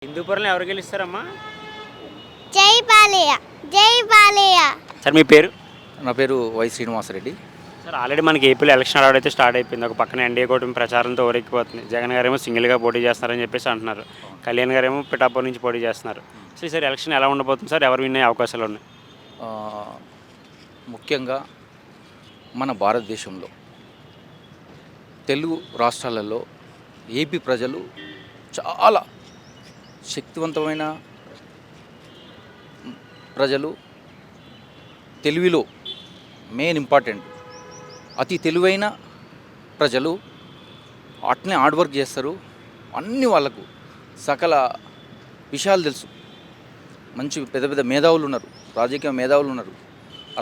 హిందూపురంలో ఎవరు గెలుస్తారమ్మా? జై బాలయ్య, జై బాలయ్య. సార్ మీ పేరు? నా పేరు వై శ్రీనివాసరెడ్డి. సార్ ఆల్రెడీ మనకి ఏపీలో ఎలక్షన్ అయితే స్టార్ట్ అయిపోయింది. ఒక పక్కన ఎన్డీఏ కూటమి ప్రచారంతో ఊరెక్కిపోతుంది. జగన్ గారేమో సింగిల్గా పోటీ చేస్తున్నారని చెప్పేసి అంటున్నారు. కళ్యాణ్ గారేమో పిఠాపురం నుంచి పోటీ చేస్తున్నారు. సో ఈసారి ఎలక్షన్ ఎలా ఉండబోతుంది సార్? ఎవరు విన్ అయ్యే అవకాశాలు ఉన్నాయి? ముఖ్యంగా మన భారతదేశంలో తెలుగు రాష్ట్రాలలో ఏపీ ప్రజలు చాలా శక్తివంతమైన ప్రజలు. తెలివిలో మెయిన్ ఇంపార్టెంట్. అతి తెలివైన ప్రజలు అట్నే హార్డ్ వర్క్ చేస్తారు. అన్ని వాళ్ళకు సకల విషయాలు తెలుసు. మంచి పెద్ద పెద్ద మేధావులు ఉన్నారు, రాజకీయ మేధావులు ఉన్నారు.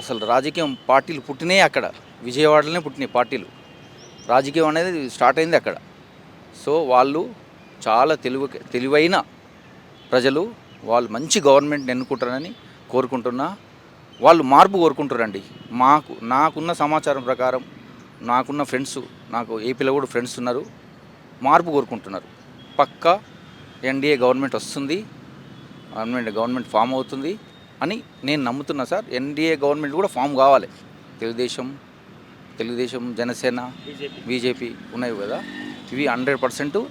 అసలు రాజకీయం పార్టీలు పుట్టినాయి అక్కడ, విజయవాడలోనే పుట్టినాయి పార్టీలు. రాజకీయం అనేది స్టార్ట్ అయింది అక్కడ. సో వాళ్ళు చాలా తెలివైన ప్రజలు. వాళ్ళు మంచి గవర్నమెంట్ని ఎన్నుకుంటారని కోరుకుంటున్నా. వాళ్ళు మార్పు కోరుకుంటారండి. నాకున్న సమాచారం ప్రకారం, నాకున్న ఫ్రెండ్స్, నాకు ఏపీలో కూడా ఫ్రెండ్స్ ఉన్నారు, మార్పు కోరుకుంటున్నారు. పక్కా ఎన్డీఏ గవర్నమెంట్ వస్తుంది, గవర్నమెంట్ ఫామ్ అవుతుంది అని నేను నమ్ముతున్నా సార్. ఎన్డీఏ గవర్నమెంట్ కూడా ఫామ్ కావాలి. తెలుగుదేశం, జనసేన, బీజేపీ ఉన్నాయి కదా, ఇవి 100%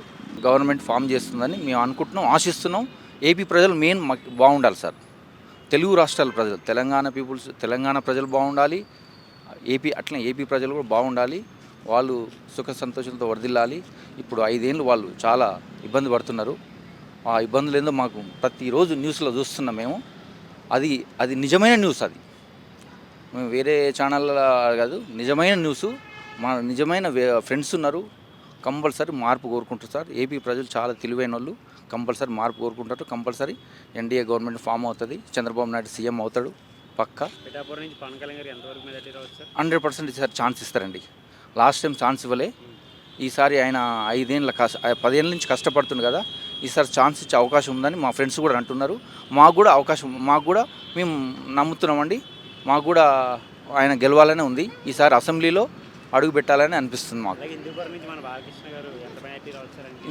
గవర్నమెంట్ ఫామ్ చేస్తుందని మేము అనుకుంటున్నాం, ఆశిస్తున్నాం. ఏపీ ప్రజలు మెయిన్ బాగుండాలి సార్. తెలుగు రాష్ట్రాల ప్రజలు, తెలంగాణ ప్రజలు బాగుండాలి. ఏపీ ప్రజలు కూడా బాగుండాలి. వాళ్ళు సుఖ సంతోషంతో వర్ధిల్లాలి. ఇప్పుడు 5 ఏళ్ళు వాళ్ళు చాలా ఇబ్బంది పడుతున్నారు. ఆ ఇబ్బందులు ఏందో మాకు ప్రతిరోజు న్యూస్లో చూస్తున్నాం మేము. అది నిజమైన న్యూస్. అది మేము వేరే ఛానల్ కాదు, నిజమైన న్యూస్. మా నిజమైన ఫ్రెండ్స్ ఉన్నారు. కంపల్సరీ మార్పు కోరుకుంటారు సార్. ఏపీ ప్రజలు చాలా తెలివైన వాళ్ళు. కంపల్సరీ మార్పు కోరుకుంటారు. కంపల్సరీ ఎన్డీఏ గవర్నమెంట్ ఫామ్ అవుతుంది. చంద్రబాబు నాయుడు సీఎం అవుతాడు పక్కా. 100% ఈసారి ఛాన్స్ ఇస్తారండి. లాస్ట్ టైం ఛాన్స్ ఇవ్వలే. ఈసారి ఆయన 10 ఏళ్ళ నుంచి కష్టపడుతుంది కదా, ఈసారి ఛాన్స్ ఇచ్చే అవకాశం ఉందని మా ఫ్రెండ్స్ కూడా అంటున్నారు. మాకు కూడా మేము నమ్ముతున్నామండి. మాకు కూడా ఆయన గెలవాలనే ఉంది. ఈసారి అసెంబ్లీలో అడుగు పెట్టాలని అనిపిస్తుంది మాకు.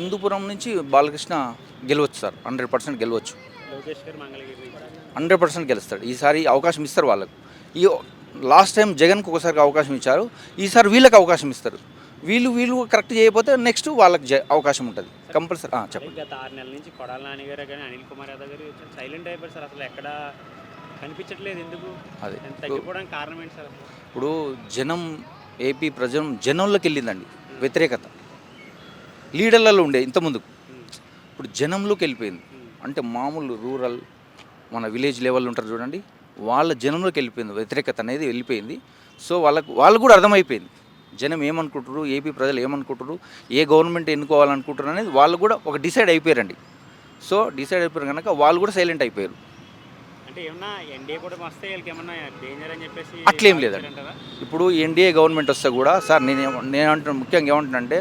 హిందూపురం నుంచి బాలకృష్ణ గెలవచ్చు సార్. 100% గెలవచ్చు. 100% గెలుస్తాడు. ఈసారి అవకాశం ఇస్తారు వాళ్ళకు. లాస్ట్ టైం జగన్కు ఒకసారి అవకాశం ఇచ్చారు, ఈసారి వీళ్ళకి అవకాశం ఇస్తారు. వీళ్ళు కరెక్ట్ చేయకపోతే నెక్స్ట్ వాళ్ళకి అవకాశం ఉంటుంది కంపల్సరీ. చెప్పండి. గత 6 నెలల నుంచి కొడాల నాని గారు కానీ అనిల్ కుమార్ యాదవ్ గారు సైలెంట్ అయిపోయారు సార్. అసలు ఎక్కడ కనిపించట్లేదు. ఎందుకు? అదే తగ్గిపోవడానికి కారణం ఏంటి సార్? ఇప్పుడు ఏపీ ప్రజలు జనంలోకి వెళ్ళిందండి వ్యతిరేకత. లీడర్లలో ఉండే ఇంతకుముందుకు, ఇప్పుడు జనంలోకి వెళ్ళిపోయింది. అంటే మామూలు రూరల్, మన విలేజ్ లెవెల్ ఉంటారు చూడండి, వాళ్ళ జనంలోకి వెళ్ళిపోయింది. వ్యతిరేకత అనేది వెళ్ళిపోయింది. సో వాళ్ళు కూడా అర్థమైపోయింది జనం ఏమనుకుంటారు, ఏపీ ప్రజలు ఏమనుకుంటారు, ఏ గవర్నమెంట్ ఎన్నుకోవాలనుకుంటారు అనేది వాళ్ళు కూడా ఒక డిసైడ్ అయిపోయారండి. సో డిసైడ్ అయిపోయారు కనుక వాళ్ళు కూడా సైలెంట్ అయిపోయారు. అట్లేం లేదండి. ఇప్పుడు ఎన్డీఏ గవర్నమెంట్ వస్తే కూడా సార్ నేను అంటున్నాను, ముఖ్యంగా ఏమంటున్నానంటే,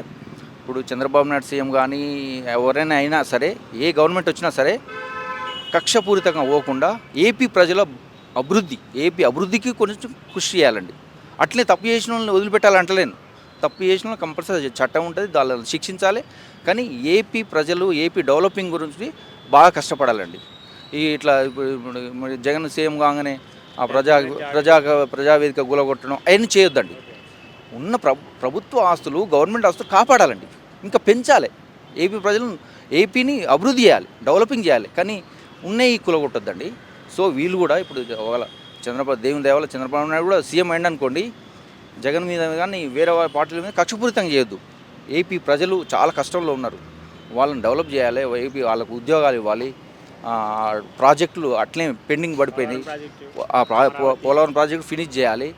ఇప్పుడు చంద్రబాబు నాయుడు సీఎం కానీ ఎవరైనా అయినా సరే, ఏ గవర్నమెంట్ వచ్చినా సరే కక్షపూరితంగా పోకుండా ఏపీ ప్రజల ఏపీ అభివృద్ధికి కొంచెం కృషి చేయాలండి. అట్లే తప్పు చేసిన వాళ్ళని వదిలిపెట్టాలంటలేను. తప్పు చేసిన వాళ్ళు కంపల్సరీ చట్టం ఉంటుంది, దాన్ని శిక్షించాలి. కానీ ఏపీ ప్రజలు ఏపీ డెవలపింగ్ గురించి బాగా కష్టపడాలండి. ఇట్లా ఇప్పుడు జగన్ సీఎం కాగానే ఆ ప్రజావేదిక గులగొట్టడం అవన్నీ చేయొద్దండి. ఉన్న ప్రభుత్వ ఆస్తులు, గవర్నమెంట్ ఆస్తులు కాపాడాలండి, ఇంకా పెంచాలి. ఏపీని అభివృద్ధి చేయాలి, డెవలపింగ్ చేయాలి. కానీ ఉన్నాయి కులగొట్టొద్దండి. సో వీళ్ళు కూడా ఇప్పుడు దేవుని దేవాల చంద్రబాబు నాయుడు కూడా సీఎం అయింది అనుకోండి, జగన్ మీద కానీ వేరే పార్టీల మీద కక్షపూరితంగా చేయొద్దు. ఏపీ ప్రజలు చాలా కష్టంలో ఉన్నారు, వాళ్ళని డెవలప్ చేయాలి. ఏపీ వాళ్ళకు ఉద్యోగాలు ఇవ్వాలి. ప్రాజెక్టులు అట్లే పెండింగ్ పడిపోయినాయి. పోలవరం ప్రాజెక్టు ఫినిష్ చేయాలి.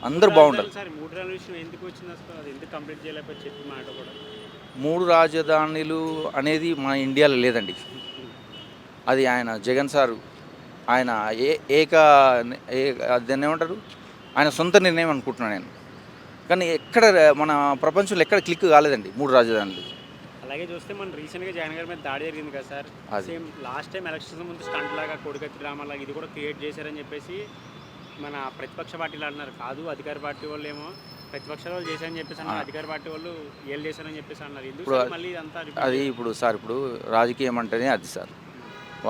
అందరూ బాగుండాలి. 3 రాజధానులు అనేది మన ఇండియాలో లేదండి. అది ఆయన జగన్ సారు ఆయన దాన్ని ఏమంటారు, ఆయన సొంత నిర్ణయం అనుకుంటున్నాను నేను. కానీ ఎక్కడ మన ప్రపంచంలో ఎక్కడ క్లిక్ కాలేదండి 3 రాజధానులు. అలాగే చూస్తే మనం రీసెంట్గా జగన్ గారి మీద దాడి జరిగింది కదా sir. Same last time elections ముందు స్టంట్ లాగా కోడికత్తి డ్రామా లాగా ఇది కూడా క్రియేట్ చేశారని చెప్పేసి మన ప్రతిపక్ష పార్టీలు అంటున్నారు. కాదు, అధికార పార్టీ వాళ్ళు ఏమో ప్రతిపక్షాల వాళ్ళు చేశారని చెప్పేసి అన్నారు, అధికార పార్టీ వాళ్ళు ఏళ్ళు చేశారని చెప్పేసి అన్నారు. ఎందుకు మళ్ళీ ఇదంతా అది ఇప్పుడు సార్, ఇప్పుడు రాజకీయం అంటేనే అది సార్.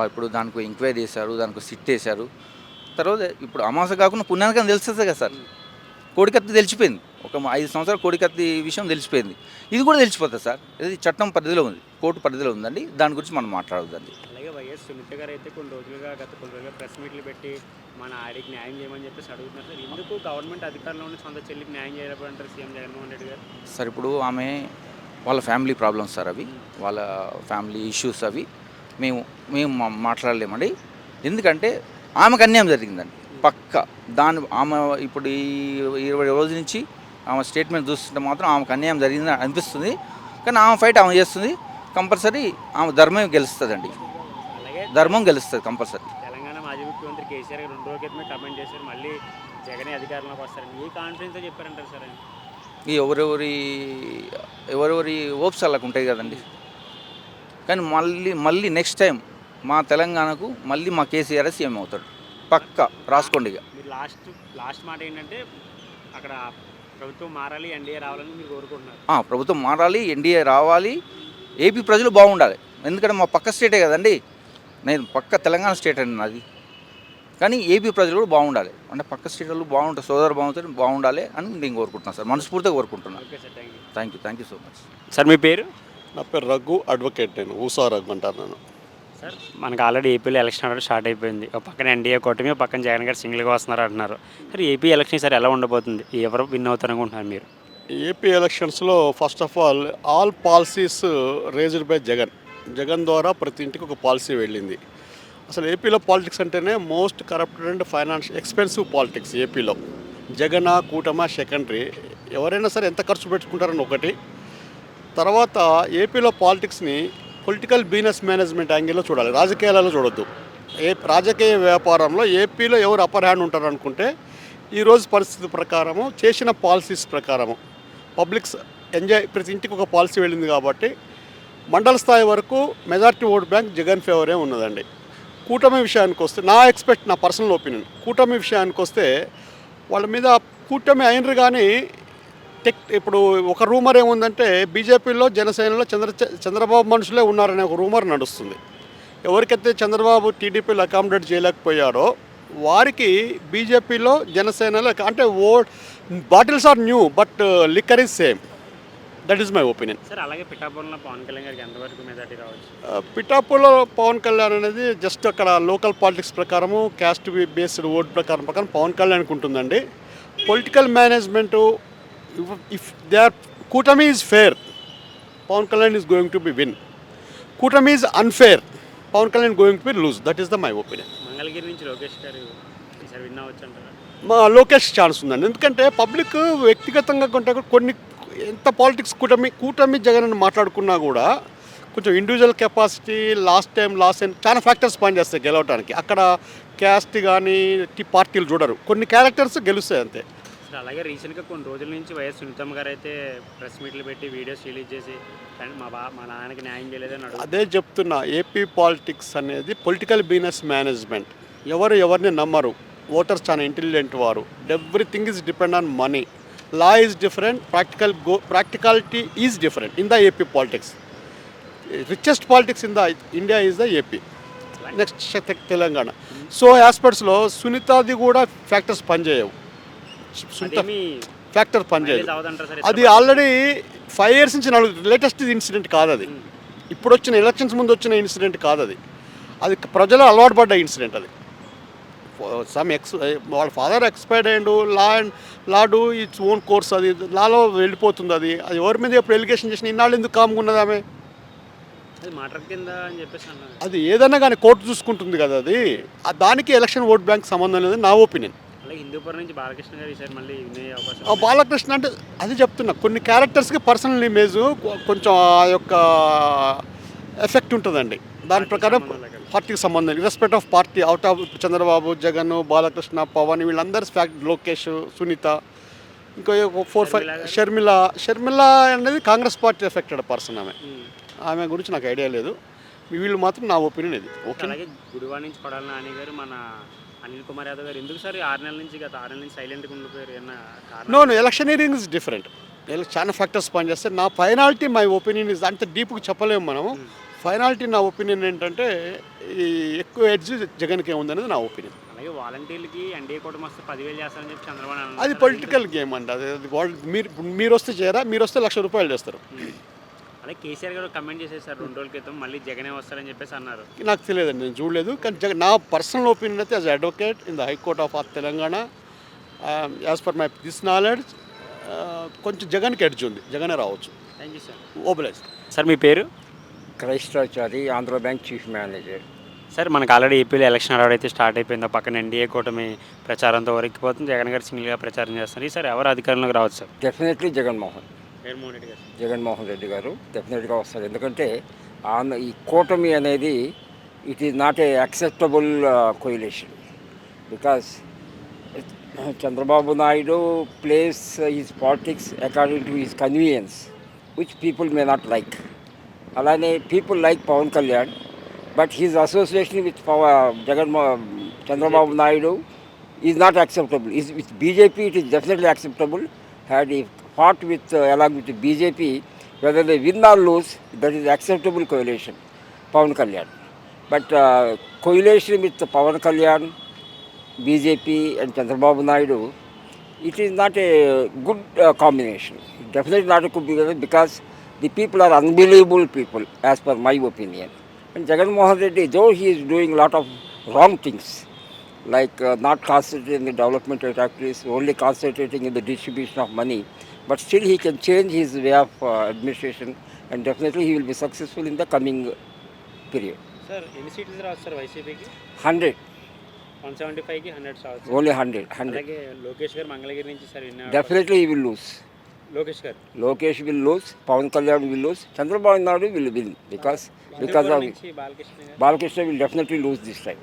ఇప్పుడు దానికి ఎంక్వైరీ చేశారు, దానికి సిట్ వేశారు. తర్వాత ఇప్పుడు అమాస కాకుండా పుణ్యానికని తెలుస్తుంది కదా సార్. కోడికత్తి తెలిసిపోయింది, ఒక 5 సంవత్సరాలు కోడికత్తి విషయం తెలిసిపోయింది. ఇది కూడా తెలిసిపోతుంది సార్. ఇది చట్టం పరిధిలో ఉంది, కోర్టు పరిధిలో ఉందండి. దాని గురించి మనం మాట్లాడదండి. అలాగే వైఎస్ సునీత గారు అయితే కొన్ని రోజులుగా ప్రెస్ మీట్లు పెట్టి మన ఆడికి న్యాయం చేయమని చెప్పేసి అడుగుతున్నారు సార్. ఎందుకు గవర్నమెంట్ అధికారంలో ఉండి సొంత చెల్లికి న్యాయం చేయలేకపోతారు సీఎం జగన్మోహన్ రెడ్డి గారు? సార్ ఇప్పుడు ఆమె వాళ్ళ ఫ్యామిలీ ప్రాబ్లమ్స్ సార్, అవి వాళ్ళ ఫ్యామిలీ ఇష్యూస్, అవి మేము మాట్లాడలేమండి. ఎందుకంటే ఆమెకు అన్యాయం జరిగిందండి పక్క. ఆమె ఇప్పుడు ఈ 20 రోజుల నుంచి ఆమె స్టేట్మెంట్ చూస్తుంటే మాత్రం ఆమెకు అన్యాయం జరిగిందని అనిపిస్తుంది. కానీ ఆమె ఫైట్ ఆమె చేస్తుంది. కంపల్సరీ ఆమె ధర్మం గెలుస్తుందండి, అలాగే ధర్మం గెలుస్తుంది కంపల్సరీ. తెలంగాణ మాజీ ముఖ్యమంత్రి కేసీఆర్ గారు 2 రోజుల క్రితమే కమెంట్ చేశారు, మళ్ళీ జగనే అధికారంలోకి వస్తారని. ఏ కాన్ఫిడెన్స్తో చెప్పారంటారు సార్ ఆయన? ఈ ఎవరెవరి హోప్స్ అలాగ ఉంటాయి కదండి. కానీ మళ్ళీ నెక్స్ట్ టైం మా తెలంగాణకు మళ్ళీ మా కేసీఆర్ సీఎం అవుతాడు పక్క. రాసుకోండి ఇక. మీరు లాస్ట్ మాట ఏంటంటే అక్కడ ప్రభుత్వం మారాలి, ఎన్డీఏ రావాలని మీరు కోరుకుంటున్నారు. ప్రభుత్వం మారాలి, ఎన్డీఏ రావాలి, ఏపీ ప్రజలు బాగుండాలి. ఎందుకంటే మా పక్క స్టేటే కదండి, నేను పక్క తెలంగాణ స్టేట్ అండి నాది. కానీ ఏపీ ప్రజలు కూడా బాగుండాలి, అంటే పక్క స్టేట్ వాళ్ళు బాగుంటారు, సోదరు బాగుండాలి అని నేను కోరుకుంటున్నాను సార్, మనస్ఫూర్తిగా కోరుకుంటున్నాను. Okay sir, thank you so much. Sir మీ పేరు? నా పేరు రఘు, అడ్వకేట్. నేను ఊసా రఘు అంటారు నేను. సార్ మనకు ఆల్రెడీ ఏపీలో ఎలక్షన్ ఆల్రెడీ స్టార్ట్ అయిపోయింది. ఒక పక్కన ఎన్డీఏ కూటమి, ఒక పక్కన జగన్ గారు సింగిల్గా వస్తున్నారు అంటున్నారు. సార్ ఏపీ ఎలక్షన్ సార్ ఎలా ఉండబోతుంది? ఎవరు విన్ అవుతారు అనుకుంటున్నారు మీరు? ఏపీ ఎలక్షన్స్లో first of all policies raised by Jagan ద్వారా ప్రతి ఇంటికి ఒక పాలసీ వెళ్ళింది. అసలు ఏపీలో పాలిటిక్స్ అంటేనే most corrupted and expensive politics. ఏపీలో జగన్ కూటమి సెకండరీ. ఎవరైనా సరే ఎంత ఖర్చు పెట్టుకుంటారని ఒకటి. తర్వాత ఏపీలో పాలిటిక్స్ని పొలిటికల్ బిజినెస్ మేనేజ్మెంట్ యాంగిల్లో చూడాలి, రాజకీయాలలో చూడొద్దు. రాజకీయ వ్యాపారంలో ఏపీలో ఎవరు అప్పర్ హ్యాండ్ ఉంటారు అనుకుంటే ఈరోజు పరిస్థితి ప్రకారము చేసిన పాలసీస్ ప్రకారము పబ్లిక్స్ ప్రతి ఇంటికి ఒక పాలసీ వెళ్ళింది కాబట్టి మండల స్థాయి వరకు మెజారిటీ ఓట్ బ్యాంక్ జగన్ ఫేవరే ఉన్నదండి. కూటమి విషయానికి వస్తే నా పర్సనల్ ఒపీనియన్, కూటమి విషయానికి వస్తే వాళ్ళ మీద కూటమి అయినరు. కానీ ఇప్పుడు ఒక రూమర్ ఏముందంటే బీజేపీలో జనసేనలో చంద్రబాబు మనుషులే ఉన్నారనే ఒక రూమర్ నడుస్తుంది. ఎవరికైతే చంద్రబాబు టీడీపీలో అకామిడేట్ చేయలేకపోయారో వారికి బీజేపీలో జనసేనలో అంటే bottles are new but liquor is same. That is my opinion. Sir అలాగే పిఠాపురంలో పవన్ కళ్యాణ్ గారికి ఎంతవరకు మెజార్టీ రావచ్చు? పిఠాపురంలో పవన్ కళ్యాణ్ అనేది జస్ట్ అక్కడ లోకల్ పాలిటిక్స్ ప్రకారము క్యాస్ట్ బేస్డ్ ఓట్ ప్రకారం పవన్ కళ్యాణ్కి ఉంటుందండి. Political management if they are కూటమి is fair, Pavan Kalyan is going to be win. కూటమి is unfair, Pavan Kalyan going to be lose. That is the my opinion. Mangalagiri నుంచి లోకేష్ గారు ఈసారి విన్ అవ్వచ్చు అంటారా? మా లోకేష్ ఛాన్స్ ఉందండి. ఎందుకంటే పబ్లిక్ వ్యక్తిగతంగా కొన్ని ఎంత పాలిటిక్స్ కూటమి జగన్ అని మాట్లాడుకున్నా కూడా కొంచెం ఇండివిజువల్ కెపాసిటీ లాస్ట్ చాలా ఫ్యాక్టర్స్ పనిచేస్తాయి గెలవడానికి. అక్కడ క్యాస్ట్ కానీ పార్టీలు చూడరు, కొన్ని క్యారెక్టర్స్ గెలుస్తాయి అంతే. సార్ అలాగే రీసెంట్గా కొన్ని రోజుల నుంచి వైఎస్ సునీతమ్మ గారు అయితే ప్రెస్ మీట్లు పెట్టి వీడియోస్ రిలీజ్ చేసి మా నాన్నకి న్యాయం చేయలేదని అడుగు. అదే చెప్తున్నా, ఏపీ పాలిటిక్స్ అనేది పొలిటికల్ బిజినెస్ మేనేజ్మెంట్. ఎవరిని నమ్మరు, ఓటర్స్ చాలా ఇంటెలిజెంట్ వారు. Everything is depend on money. Law is different, practicality is different in the AP politics. Richest politics in the India is the AP, next Telangana. So ఆస్పెక్ట్స్లో సునీతాది కూడా factors పనిచేయవు. Factor పనిచేయదు. అది ఆల్రెడీ 5 years నుంచి latest incident కాదు అది. ఇప్పుడు వచ్చిన ఎలక్షన్స్ ముందు వచ్చిన ఇన్సిడెంట్ కాదు అది. అది ప్రజలు అలవాటు పడ్డ ఇన్సిడెంట్ అది. వాళ్ళ ఫాదర్ ఎక్స్పైర్డ్ అయ్యిండు, లా డూ ఇట్స్ ఓన్ కోర్స్, అది లాలో వెళ్ళిపోతుంది. అది ఎవరి మీద ఎప్పుడు ఎలిగేషన్ చేసిన ఇన్నాళ్ళు ఎందుకు కామ్గా ఉన్నది ఆమె? అది ఏదన్నా కానీ కోర్టు చూసుకుంటుంది కదా. అది దానికి ఎలక్షన్ ఓట్ బ్యాంక్ సంబంధం లేదు నా ఒపీనియన్. హిందూపురం నుంచి బాలకృష్ణ గారు ఈసారి మళ్ళీ బాలకృష్ణ అంటే అది చెప్తున్నా, కొన్ని క్యారెక్టర్స్కి పర్సనల్ ఇమేజ్ కొంచెం ఆ యొక్క ఎఫెక్ట్ ఉంటుందండి. దాని ప్రకారం పార్టీకి సంబంధం, respect of party out of Chandrababu, Jagan, Balakrishna, Pawan వీళ్ళందరూ లోకేష్, సునీత, ఇంకో 4-5 షర్మిల అనేది కాంగ్రెస్ పార్టీ ఎఫెక్టెడ్ పర్సన్. ఆమె గురించి నాకు ఐడియా లేదు. వీళ్ళు మాత్రం నా ఒపీనియన్ ఇది. ఓకే. అలాగే గుడివాడ నుంచి కొడాలి నాని గారు, మన అనిల్ కుమార్ యాదవ్ గారు ఎందుకు సార్ 6 నెలల నుంచి సైలెంట్గా ఉండిపోయారు? No electioneering is different. చాలా ఫ్యాక్టర్స్ పనిచేస్తాయి. నా ఫైనాలిటీ మై ఒపీనియన్ ఇస్ అంత డీప్గా చెప్పలేము మనము. ఫైనాలిటీ నా ఒపీనియన్ ఏంటంటే ఈ ఎక్కువ ఎడ్జ్ జగన్కి ఏముందనేది నా ఒపీనియన్. అలాగే వాలంటీర్లకి ఎన్డీఏ కూటమి వస్తే 10,000 చేస్తారని చెప్పి చంద్రబాబు నాయుడు అది అన్నారు. పొలిటికల్ గేమ్ అండి. అది వాళ్ళు మీరు వస్తే చేయరా, మీరు వస్తే ₹1,00,000 చేస్తారు. అలాగే కేసీఆర్ గారు కమెంట్ చేసేసారు 2 రోజుల క్రితం, మళ్ళీ జగనే వస్తారని చెప్పేసి అన్నారు. నాకు తెలియదండి, నేను చూడలేదు. కానీ నా పర్సనల్ ఒపీనియన్ అయితే as advocate in the high court of Telangana, as per my this knowledge, కొంచెం జగన్కి ఎడ్జ్ ఉంది, జగనే రావచ్చు. Thank you sir. Obliged. Sir మీ పేరు? Kristachari, Andhra bank chief manager. Sir మనకు ఆల్రెడీ ఏపీలో ఎలక్షన్ అయితే స్టార్ట్ అయిపోయిందో, పక్కన ఎన్డీఏ కూటమి ప్రచారంతో వరకిపోతుంది, జగన్ గారు సింగిల్గా ప్రచారం చేస్తారు. ఈసారి ఎవరు అధికారంలోకి రావచ్చు సార్? డెఫినెట్లీ జగన్మోహన్ రెడ్డి గారు. జగన్మోహన్ రెడ్డి గారు డెఫినెట్గా వస్తారు. ఎందుకంటే ఈ కూటమి అనేది it is not a acceptable coalition, because Chandrababu Naidu plays his politics according to his convenience which people may not like. అలానే people like Pavan Kalyan, but his association with Chandrababu Naidu is not acceptable. With BJP, it is definitely acceptable. Had he fought along with the BJP, whether they win or lose, that is acceptable coalition, Pawan Kalyan. But coalition with Pawan Kalyan, BJP and Chandrababu Naidu, it is not a good combination. Definitely not a good combination, because the people are unbelievable people, as per my opinion. And Jagan Mohan Reddy, though he is doing a lot of wrong things, like not concentrating in the development activities, only concentrating in the distribution of money, but still he can change his way of administration, and definitely he will be successful in the coming period. Sir ఎన్ని సీట్లు రావచ్చు sir వైసీపీకి? 100. 175కి 100 రావచ్చు. Only 100. అలాగే లోకేష్ గారు మంగళగిరి నుంచి sir విన్నారు. Definitely he will lose. Lokesh will lose, Pawan Kalyan will lose, Chandrababu Naidu will win, because of Balakrishna will definitely lose this time.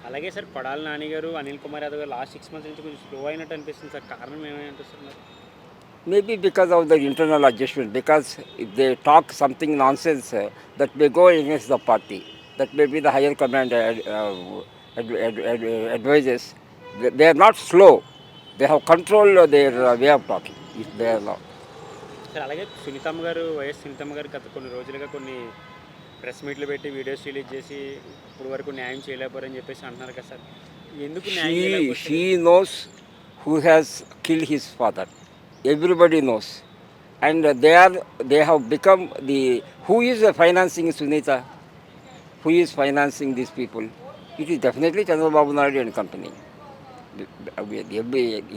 అలాగే సార్ కొడాలి నాని గారు, అనిల్ కుమార్ యాదవ్ గారు లాస్ట్ 6 months నుంచి కొంచెం స్లో అయినట్టు అనిపిస్తుంది సార్. కారణం ఏమై అనిపిస్తుంది? Maybe because of the internal adjustment, because if they talk something nonsense that may go against the party, that may be the higher command advises. They are not slow, they have controlled their way of talking. If they are not. Sir అలాగే సునీతమ్మ గారు, YS సునీతమ్మ గారు గత కొన్ని రోజులుగా కొన్ని press మీట్లు పెట్టి వీడియోస్ రిలీజ్ చేసి ఇప్పుడు వరకు న్యాయం చేయలేకపోరని చెప్పేసి అంటున్నారు కదా సార్. ఎందుకు న్యాయం? She knows who has killed his father. Everybody knows, and they have become who is financing Sunita? Who is financing these people? It is definitely Chandrababu Naidu and company.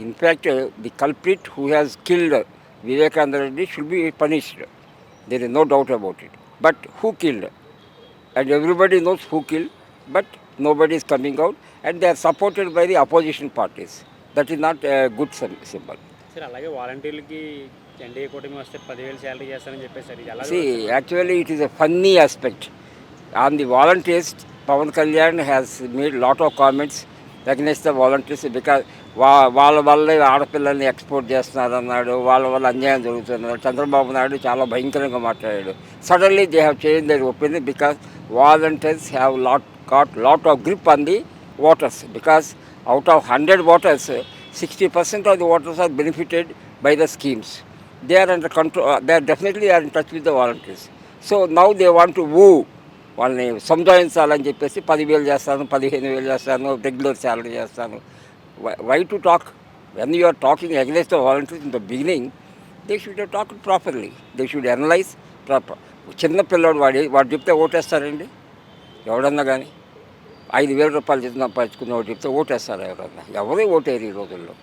In fact, the culprit who has killed Vivekananda Reddy should be punished. There is no doubt about it. But who killed? And everybody knows who killed, but nobody is coming out, and they are supported by the opposition parties. That is not a good symbol. Sir అలాగే వాలంటీర్లకి NDA కూటమి వస్తే 10,000 salary చేస్తారని చెప్పేసారు. ఇది ఎలా? See, actually it is a funny aspect. On the volunteers, Pawan Kalyan has made lot of comments against the volunteers, because వాళ్ళ వల్ల ఆడపిల్లల్ని ఎక్స్పోర్ట్ చేస్తున్నారు అన్నాడు, వాళ్ళ వల్ల అన్యాయం జరుగుతున్నారు. చంద్రబాబు నాయుడు చాలా భయంకరంగా మాట్లాడాడు. Suddenly they have change their opinion, because volunteers have got lot of grip on the voters, because out of 100 voters, 60% of the voters are benefited by the schemes. They are under control, they are definitely are in touch with the volunteers. So now they want to woo, వాళ్ళని సంజాయించాలని చెప్పేసి 10,000 చేస్తాను, 15,000 చేస్తాను, regular salary చేస్తాను. Why to talk? When you are talking against the volunteers in the beginning, they should have talked properly. They should analyze proper. చిన్న పిల్లడు వాడు చెప్తే ఓటేస్తారండి ఎవడన్నా? కానీ 5,000 రూపాయలు చేసి సంపాదించుకుని వాడు చెప్తే ఓటేస్తారు ఎవరన్నా? ఎవరే ఓటేరు ఈ రోజుల్లో.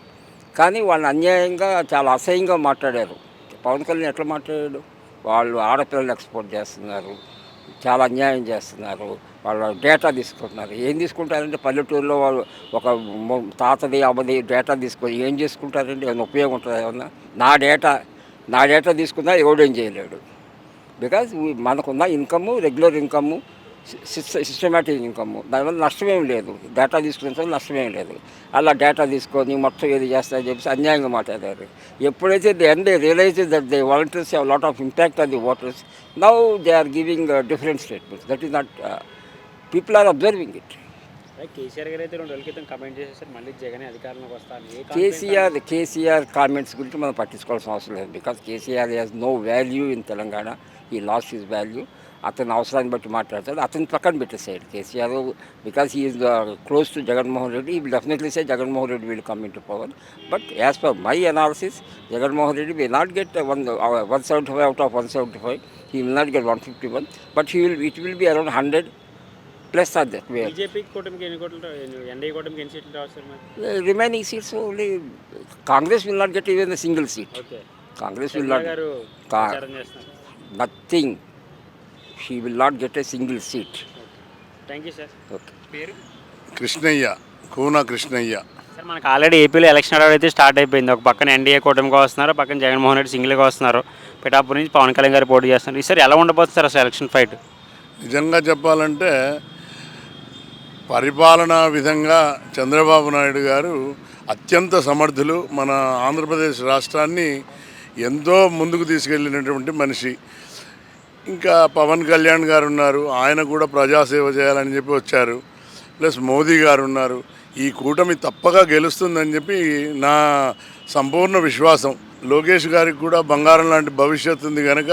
కానీ వాళ్ళని అన్యాయంగా చాలా అసహ్యంగా మాట్లాడారు. పవన్ కళ్యాణ్ ఎట్లా మాట్లాడాడు? వాళ్ళు ఆడపిల్లలు ఎక్స్పోర్ట్ చేస్తున్నారు, చాలా అన్యాయం చేస్తున్నారు, వాళ్ళ డేటా తీసుకుంటున్నారు. ఏం తీసుకుంటారంటే పల్లెటూరులో వాళ్ళు ఒక తాతది అమ్మది డేటా తీసుకొని ఏం చేసుకుంటారండి? ఏమైనా ఉపయోగం ఉంటుందా? ఏమన్నా నా డేటా తీసుకున్నా ఎవడేం చేయలేడు. బికాజ్ మనకున్న income regular income, systematic income, దానివల్ల నష్టమేం లేదు. డేటా తీసుకునే నష్టమేం లేదు. అలా డేటా తీసుకొని మొత్తం ఏది చేస్తారని చెప్పేసి అన్యాయంగా మాట్లాడారు. ఎప్పుడైతే they realise that they volunteers have lot of impact on the voters, now they are giving different statements. That is not, people are observing it. KCR గారు అయితే 2 రోజుల క్రితం కమెంట్ చేసేసారు, మళ్ళీ జగన్ అధికారంలోకి వస్తారు. కేసీఆర్ కామెంట్స్ గురించి మనం పట్టించుకోవాల్సిన అవసరం లేదు, because KCR has no value in Telangana. ఈ లాస్ట్ హిస్ వాల్యూ. అతను అవసరాన్ని బట్టి మాట్లాడతాడు. అతను పక్కన పెట్టేసాడు KCR, because he's close to Jaganmohan Reddy. I will definitely say Jaganmohan Reddy will come in to power. But as per my analysis, Jaganmohan Reddy will not get 175 out of 175. He will not get 151, but it will be around 100 plus are that way. BJP కూటమికి ఎన్ని కోట్లు, NDA కూటమికి ఎన్ని సీట్లు రావచ్చు sir మరి? The remaining seats only, Congress will not get even a single seat. Okay, Congress will Chandrababu not, గారు Ka- ప్రచారం చేస్తున్నారు. nothing. She will not get a single seat. Thank you sir. Okay. పేరు Krishnaiah, Koona Krishnaiah. Sir, మనకు already ఏపీలో election అయితే start అయిపోయింది. ఒక పక్కన ఎన్డీఏ కూటమిగా వస్తున్నారు, పక్కన జగన్మోహన్ రెడ్డి సింగిల్గా వస్తున్నారు. పిఠాపూర్ నుంచి పవన్ కళ్యాణ్ గారు పోటీ చేస్తున్నారు. ఈసారి ఎలా ఉండబోతుంది సార్ అసలు ఎలక్షన్ ఫైట్? నిజంగా చెప్పాలంటే పరిపాలనా విధంగా చంద్రబాబు నాయుడు గారు అత్యంత సమర్థులు. మన ఆంధ్రప్రదేశ్ రాష్ట్రాన్ని ఎంతో ముందుకు తీసుకెళ్ళినటువంటి మనిషి. ఇంకా పవన్ కళ్యాణ్ గారు ఉన్నారు, ఆయన కూడా ప్రజాసేవ చేయాలని చెప్పి వచ్చారు. ప్లస్ మోదీ గారు ఉన్నారు. ఈ కూటమి తప్పగా గెలుస్తుందని చెప్పి నా సంపూర్ణ విశ్వాసం. లోకేష్ గారికి కూడా బంగారం లాంటి భవిష్యత్తు ఉంది కనుక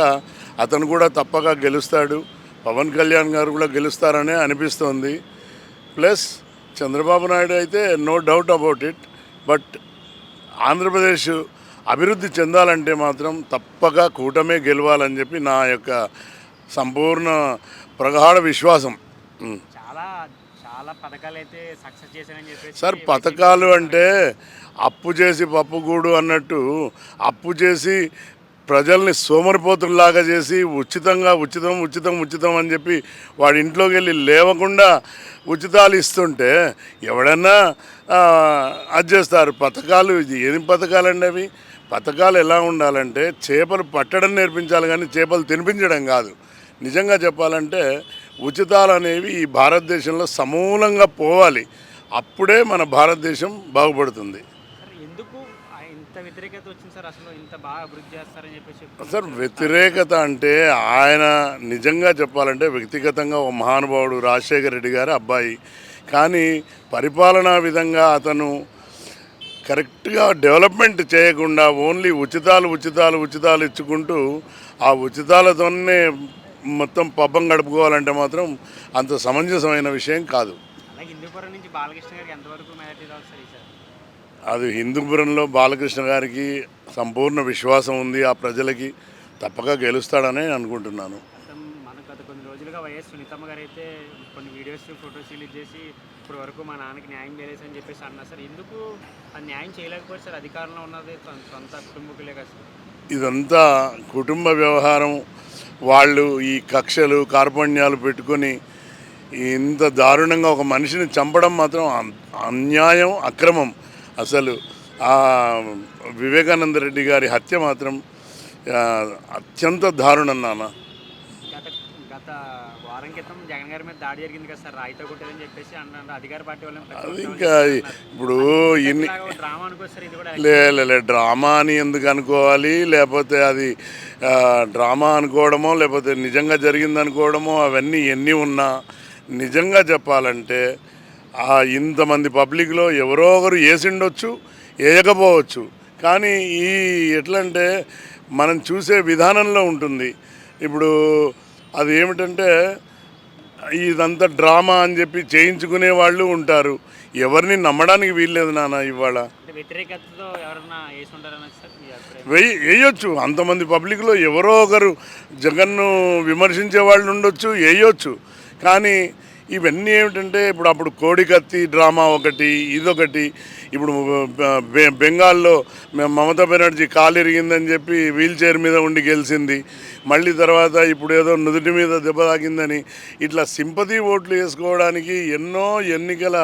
అతను కూడా తప్పగా గెలుస్తాడు. పవన్ కళ్యాణ్ గారు కూడా గెలుస్తారనే అనిపిస్తోంది. ప్లస్ చంద్రబాబు నాయుడు అయితే no doubt about it. But Andhra Pradesh అభివృద్ధి చెందాలంటే మాత్రం తప్పగా కూటమే గెలవాలని చెప్పి నా యొక్క సంపూర్ణ ప్రగాఢ విశ్వాసం. చాలా చాలా పథకాలు అయితే సక్సెస్ చేశారని చెప్పేసి సార్, పథకాలు అంటే అప్పు చేసి పప్పుగూడు అన్నట్టు అప్పు చేసి ప్రజల్ని సోమరిపోతుల్లాగా చేసి ఉచితంగా ఉచితం ఉచితం ఉచితం అని చెప్పి వాడి ఇంట్లోకి వెళ్ళి లేవకుండా ఉచితాలు ఇస్తుంటే ఎవడన్నా అది చేస్తారు. పథకాలు ఏం పథకాలండి అవి? పథకాలు ఎలా ఉండాలంటే చేపలు పట్టడం నేర్పించాలి కానీ చేపలు తినిపించడం కాదు. నిజంగా చెప్పాలంటే ఉచితాలు అనేవి ఈ భారతదేశంలో సమూలంగా పోవాలి. అప్పుడే మన భారతదేశం బాగుపడుతుంది. సార్, ఎందుకు ఇంత వ్యతిరేకత వచ్చింది సార్? అసలు ఇంత బాగా అభివృద్ధి చేస్తారని చెప్పేసి సార్, వ్యతిరేకత అంటే ఆయన నిజంగా చెప్పాలంటే వ్యక్తిగతంగా ఒక మహానుభావుడు, రాజశేఖర రెడ్డి గారి అబ్బాయి. కానీ పరిపాలనా విధంగా అతను కరెక్ట్గా డెవలప్మెంట్ చేయకుండా ఓన్లీ ఉచితాలు ఉచితాలు ఉచితాలు ఇచ్చుకుంటూ ఆ ఉచితాలతోనే మొత్తం పబ్బం గడుపుకోవాలంటే మాత్రం అంత సమంజసమైన విషయం కాదు. అలాగే హిందూపురం నుంచి బాలకృష్ణ గారికి ఎంతవరకు మెజారిటీ రావచ్చు సార్ ఈసారి? అది హిందూపురంలో బాలకృష్ణ గారికి సంపూర్ణ విశ్వాసం ఉంది. ఆ ప్రజలకి తప్పక గెలుస్తాడని అనుకుంటున్నాను. మనకు గత కొన్ని రోజులుగా వైఎస్ సునీతమ్మ గారు అయితే కొన్ని వీడియోస్ ఫొటోస్ రిలీజ్ చేసి ఇప్పటి వరకు మా నాన్నకి న్యాయం చేయలేసి అని చెప్పేసి అన్నారు సార్. ఎందుకు ఆ న్యాయం చేయలేకపోతే సార్? అధికారంలో ఉన్నది సొంత కుటుంబకులే కదా సార్. ఇదంతా కుటుంబ వ్యవహారం. వాళ్ళు ఈ కక్షలు కార్పణ్యాలు పెట్టుకొని ఇంత దారుణంగా ఒక మనిషిని చంపడం మాత్రం అన్యాయం, అక్రమం. అసలు ఆ వివేకానంద రెడ్డి గారి హత్య మాత్రం అత్యంత దారుణం నాన్న. గత వారం క్రితం జగన్ గారి మీద దాడి జరిగింది కదా సార్, రాయితో కొట్టారని చెప్పేసి అన్నారు అధికార పార్టీ అది వాళ్ళు. ఇంకా ఇప్పుడు ఇన్ని డ్రామా అనుకోవచ్చు సార్ ఇది కూడా? లే డ్రామా అని ఎందుకు అనుకోవాలి? లేకపోతే అది డ్రామా అనుకోవడమో లేకపోతే నిజంగా జరిగింది అనుకోవడమో అవన్నీ ఎన్ని ఉన్నా నిజంగా చెప్పాలంటే ఇంతమంది పబ్లిక్లో ఎవరో ఒకరు వేసిండొచ్చు, వేయకపోవచ్చు. కానీ ఈ ఎట్లంటే మనం చూసే విధానంలో ఉంటుంది. ఇప్పుడు అది ఏమిటంటే ఇదంతా డ్రామా అని చెప్పి చేయించుకునే వాళ్ళు ఉంటారు. ఎవరిని నమ్మడానికి వీల్లేదు నాన్న. ఇవాళ వ్యతిరేకతతో ఎవరన్నా వేసుకుంటారని సార్ మీ అభిప్రాయం? వేయొచ్చు. అంతమంది పబ్లిక్లో ఎవరో ఒకరు జగన్ను విమర్శించే వాళ్ళు ఉండొచ్చు, వేయొచ్చు. కానీ ఇవన్నీ ఏమిటంటే అప్పుడు కోడికత్తి డ్రామా ఒకటి, ఇదొకటి. ఇప్పుడు బెంగాల్లో మమతా బెనర్జీ కాలు ఇరిగిందని చెప్పి వీల్ చైర్ మీద ఉండి గెలిచింది. మళ్ళీ తర్వాత ఇప్పుడు ఏదో నుదుటి మీద దెబ్బ తాకిందని ఇట్లా సింపతి ఓట్లు వేసుకోవడానికి ఎన్నో ఎన్నికల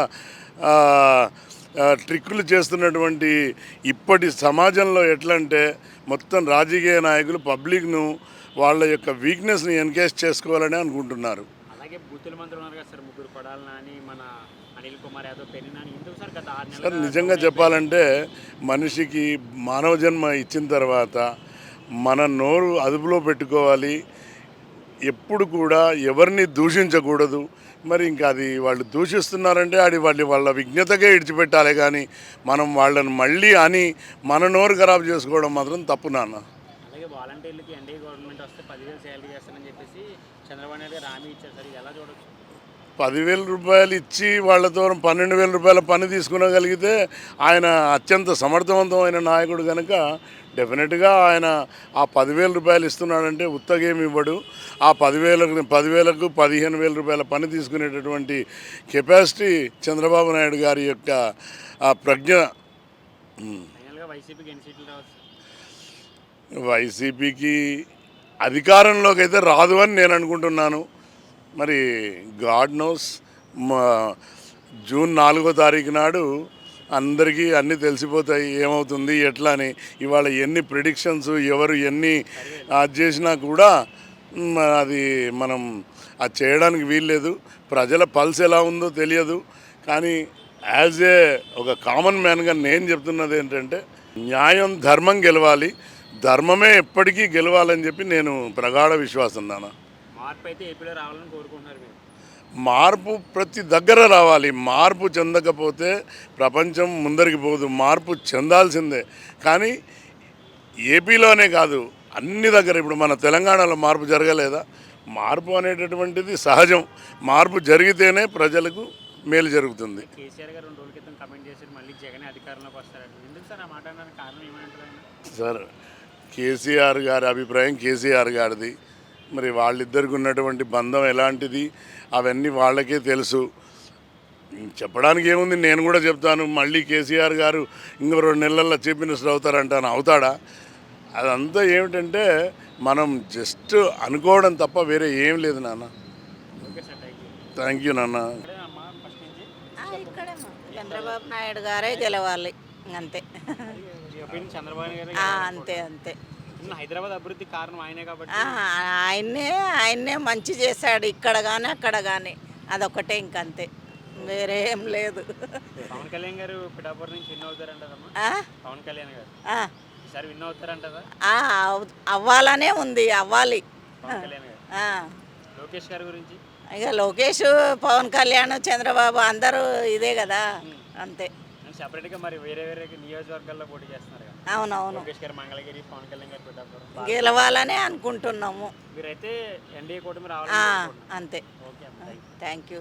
ట్రిక్కులు చేస్తున్నటువంటి ఇప్పటి సమాజంలో ఎట్లంటే మొత్తం రాజకీయ నాయకులు పబ్లిక్ను వాళ్ళ యొక్క వీక్నెస్ని ఎన్కేజ్ చేసుకోవాలని అనుకుంటున్నారు. అలాగే బూతుల మంత్రులు ఉన్నారు కదా సార్, ముగ్గురు కొడాలి నాని, మన అనిల్ కుమార్ యాదవ్, పెన్ని నాని. ఎందుకు సార్ గత 6 నెలలు? సార్, నిజంగా చెప్పాలంటే మనిషికి మానవ జన్మ ఇచ్చిన తర్వాత మన నోరు అదుపులో పెట్టుకోవాలి. ఎప్పుడు కూడా ఎవరిని దూషించకూడదు. మరి ఇంకా అది వాళ్ళు దూషిస్తున్నారంటే వాళ్ళ విజ్ఞతకే ఇడిచిపెట్టాలి. కానీ మనం వాళ్ళని మళ్ళీ అని మన నోరు ఖరాబు చేసుకోవడం మాత్రం తప్పు నాన్న. అలాగే వాలంటీర్లకి ఎన్డీఏ గవర్నమెంట్ వస్తే 10,000 శాలరీ చేస్తానని చెప్పేసి చంద్రబాబు నాయుడు గారు హామీ ఇచ్చారు సార్, ఇది ఎలా చూడొచ్చు? 10,000 రూపాయలు ఇచ్చి వాళ్ళతో 12,000 రూపాయల పని తీసుకునగలిగితే ఆయన అత్యంత సమర్థవంతమైన నాయకుడు కనుక డెఫినెట్గా ఆయన ఆ 10,000 రూపాయలు ఇస్తున్నాడంటే ఉత్తగేమి ఇవ్వడు. ఆ 10,000కు 15,000 రూపాయల పని తీసుకునేటటువంటి కెపాసిటీ చంద్రబాబు నాయుడు గారి యొక్క ఆ ప్రజ్ఞ. ఫైనల్గా వైసీపీకి ఎన్ని సీట్లు రావచ్చు? వైసీపీకి అధికారంలోకి అయితే రాదు అని నేను అనుకుంటున్నాను. మరి గాడ్ నోస్. జూన్ 4వ తారీఖు నాడు అందరికీ అన్నీ తెలిసిపోతాయి ఏమవుతుంది ఎట్లా అని. ఇవాళ ఎన్ని ప్రిడిక్షన్స్ ఎవరు ఎన్ని అది చేసినా కూడా అది మనం అది చేయడానికి వీల్లేదు. ప్రజల పల్స్ ఎలా ఉందో తెలియదు. కానీ యాజ్ ఏ ఒక కామన్ మ్యాన్గా నేను చెప్తున్నది ఏంటంటే న్యాయం ధర్మం గెలవాలి, ధర్మమే ఎప్పటికీ గెలవాలని చెప్పి నేను ప్రగాఢ విశ్వాసం నాన్న. మార్పు అయితే ఏపీలో రావాలని కోరుకుంటున్నారు మీరు? మార్పు ప్రతి దగ్గర రావాలి. మార్పు చెందకపోతే ప్రపంచం ముందరికి పోదు. మార్పు చెందాల్సిందే. కానీ ఏపీలోనే కాదు అన్ని దగ్గర. ఇప్పుడు మన తెలంగాణలో మార్పు జరగలేదా? మార్పు అనేటటువంటిది సహజం. మార్పు జరిగితేనే ప్రజలకు మేలు జరుగుతుంది. కేసీఆర్ గారు 2 రోజుల క్రితం కమెంట్ చేశారు మళ్ళీ జగన్ అధికారంలోకి వస్తారని. ఎందుకు సార్ ఆ మాట అనడానికి కారణం ఏమంటారు ఆయన? సార్ కేసీఆర్ గారి అభిప్రాయం కేసీఆర్ గారిది. మరి వాళ్ళిద్దరికి ఉన్నటువంటి బంధం ఎలాంటిది అవన్నీ వాళ్ళకే తెలుసు. చెప్పడానికి ఏముంది, నేను కూడా చెప్తాను. మళ్ళీ కేసీఆర్ గారు ఇంకో 2 నెలల్లో చీఫ్ మినిస్టర్ అవుతారంటాను. అవుతాడా? అదంతా ఏమిటంటే మనం జస్ట్ అనుకోవడం తప్ప వేరే ఏం లేదు నాన్న. Okay sir, thank you. Thank you నాన్న. అమ్మా ఫస్ట్ నుంచి చంద్రబాబు నాయుడు గారే గెలవాలి అంతే. మీ ఒపీనియన్ చంద్రబాబు గారు అంతే అంతే. హైదరాబాద్ అభివృద్ధి కారణం ఆయనే కాబట్టి ఆయన్నే మంచి చేశాడు ఇక్కడ కానీ అక్కడ కానీ. అదొకటే ఇంకంతే, వేరే ఏం లేదు. పవన్ కళ్యాణ్ గారు పిఠాపురం నుంచి విన్ అవుతారంటారమ్మా? పవన్ కళ్యాణ్ గారు ఈసారి విన్ అవుతారంటారా? అవ్వాలనే ఉంది, అవ్వాలి. పవన్ కళ్యాణ్ గారు. లోకేష్ గారి గురించి? ఇక లోకేష్, పవన్ కళ్యాణ్, చంద్రబాబు అందరూ ఇదే కదా, అంతే. సెపరేట్గా మరి వేరే వేరే నియోజకవర్గాల్లో పోటీ చేస్తున్నారు కదా? అవునవును. లోకేష్ గారు మంగళగిరి, పవన్ కళ్యాణ్ గారు పిఠాపురం. గెలవాలనే అనుకుంటున్నాము. మీరైతే ఎన్డీఏ కూటమి రావాలి. అంతే. ఓకే అమ్మ, థ్యాంక్ యూ.